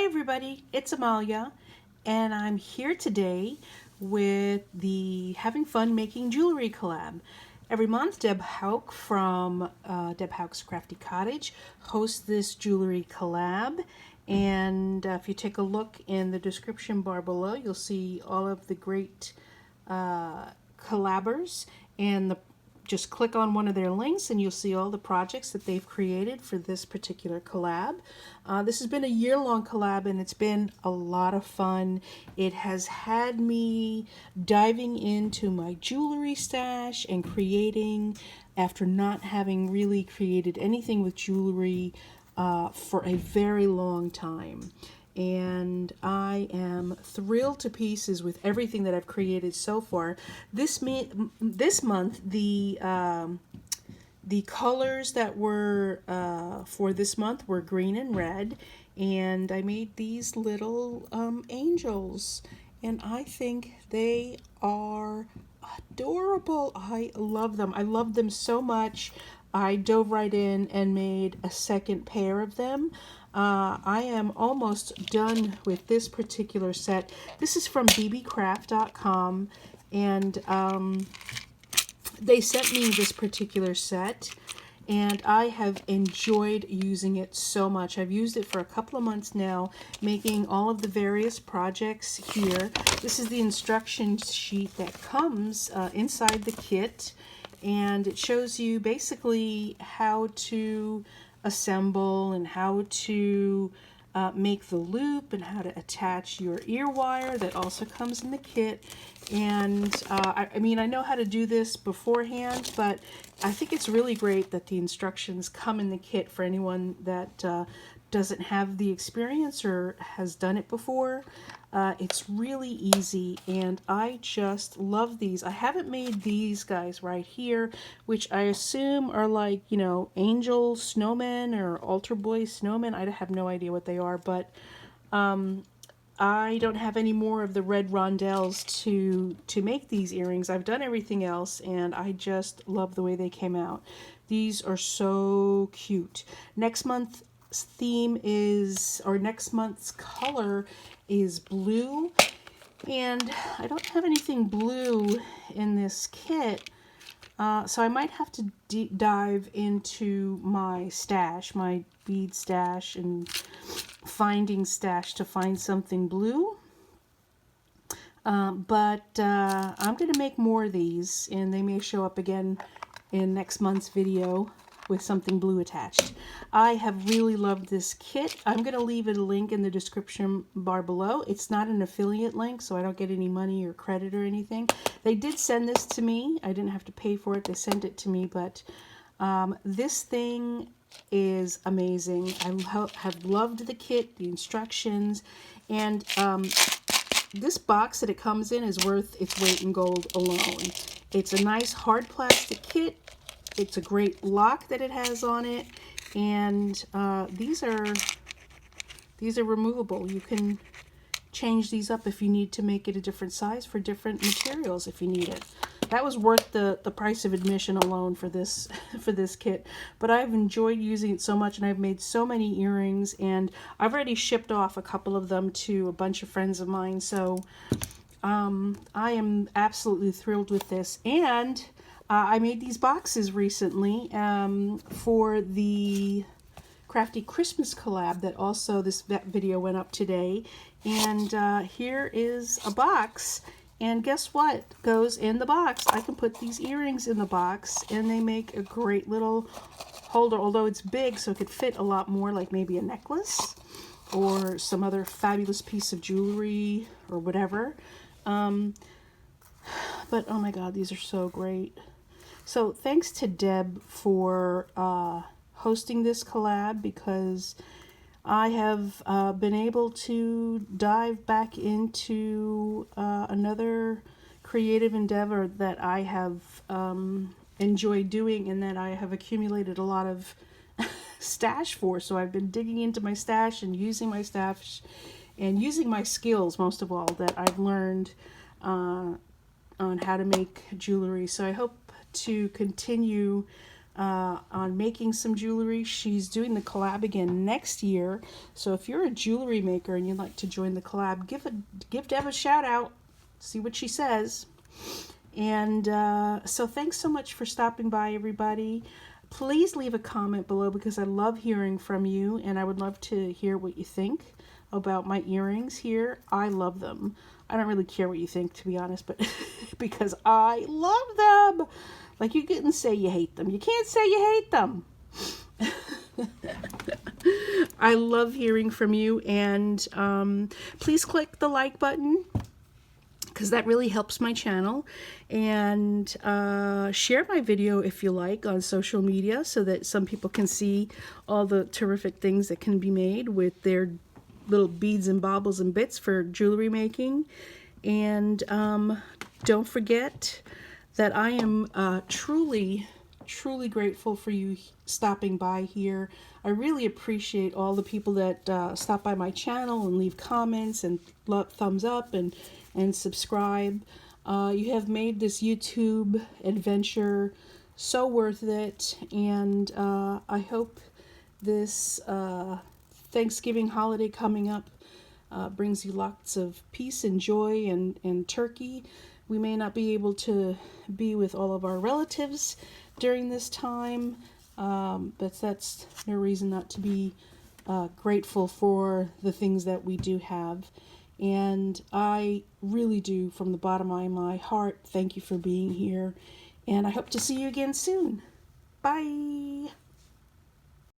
everybody, it's Amalia, and I'm here today with the Having Fun Making Jewelry collab. Every month, Deb Hauk from Deb Hauk's Crafty Cottage hosts this jewelry collab, and if you take a look in the description bar below, you'll see all of the great collabers, and just click on one of their links and you'll see all the projects that they've created for this particular collab. This has been a year-long collab and it's been a lot of fun. It has had me diving into my jewelry stash and creating, after not having really created anything with jewelry for a very long time. And I am thrilled to pieces with everything that I've created so far. This month, the colors that were for this month were green and red, and I made these little angels, and I think they are adorable. I love them. I love them so much. I dove right in and made a second pair of them. I am almost done with this particular set. This is from bbcraft.com, and they sent me this particular set, and I have enjoyed using it so much. I've used it for a couple of months now, making all of the various projects here. This is the instruction sheet that comes inside the kit, and it shows you basically how to assemble and how to make the loop and how to attach your ear wire that also comes in the kit. And I mean, I know how to do this beforehand, but I think it's really great that the instructions come in the kit for anyone that doesn't have the experience or has done it before. It's really easy, and I just love these. I haven't made these guys right here, which I assume are like, you know, angel snowmen or altar boy snowmen. I have no idea what they are, but I don't have any more of the red rondelles to make these earrings. I've done everything else, and I just love the way they came out. These are so cute. Next month's theme is, or next month's color is blue, and I don't have anything blue in this kit, so I might have to dive into my stash, my bead stash and finding stash to find something blue. But I'm going to make more of these, and they may show up again in next month's video with something blue attached. I have really loved this kit. I'm going to leave a link in the description bar below. It's not an affiliate link, so I don't get any money or credit or anything. They did send this to me. I didn't have to pay for it. They sent it to me, but this thing is amazing. I have loved the kit, the instructions, and this box that it comes in is worth its weight in gold alone. It's a nice hard plastic kit. It's a great lock that it has on it, and these are removable. You can change these up if you need to make it a different size for different materials if you need it. That was worth the price of admission alone for this kit. But I've enjoyed using it so much, and I've made so many earrings, and I've already shipped off a couple of them to a bunch of friends of mine. So I am absolutely thrilled with this. And I made these boxes recently for the Crafty Christmas collab that also that video went up today. And here is a box. And guess what goes in the box? I can put these earrings in the box, and they make a great little holder, although it's big, so it could fit a lot more, like maybe a necklace or some other fabulous piece of jewelry or whatever. But oh my god, these are so great. So thanks to Deb for hosting this collab, because I have been able to dive back into another creative endeavor that I have enjoyed doing and that I have accumulated a lot of stash for. So I've been digging into my stash and using my stash and using my skills, most of all, that I've learned on how to make jewelry. So I hope to continue on making some jewelry. She's doing the collab again next year. So if you're a jewelry maker and you'd like to join the collab, give Deb a shout out. See what she says. And so thanks so much for stopping by, everybody. Please leave a comment below because I love hearing from you, and I would love to hear what you think about my earrings here. I love them. I don't really care what you think, to be honest, but because I love them. Like, you couldn't say you hate them. You can't say you hate them. I love hearing from you, and please click the like button, because that really helps my channel, and share my video if you like on social media so that some people can see all the terrific things that can be made with their little beads and baubles and bits for jewelry making. And don't forget that I am truly grateful for you stopping by here. I really appreciate all the people that stop by my channel and leave comments and thumbs up and subscribe. You have made this YouTube adventure so worth it, and I hope this Thanksgiving holiday coming up brings you lots of peace and joy and turkey. We may not be able to be with all of our relatives during this time, but that's no reason not to be grateful for the things that we do have. And I really do, from the bottom of my heart, thank you for being here. And I hope to see you again soon. Bye.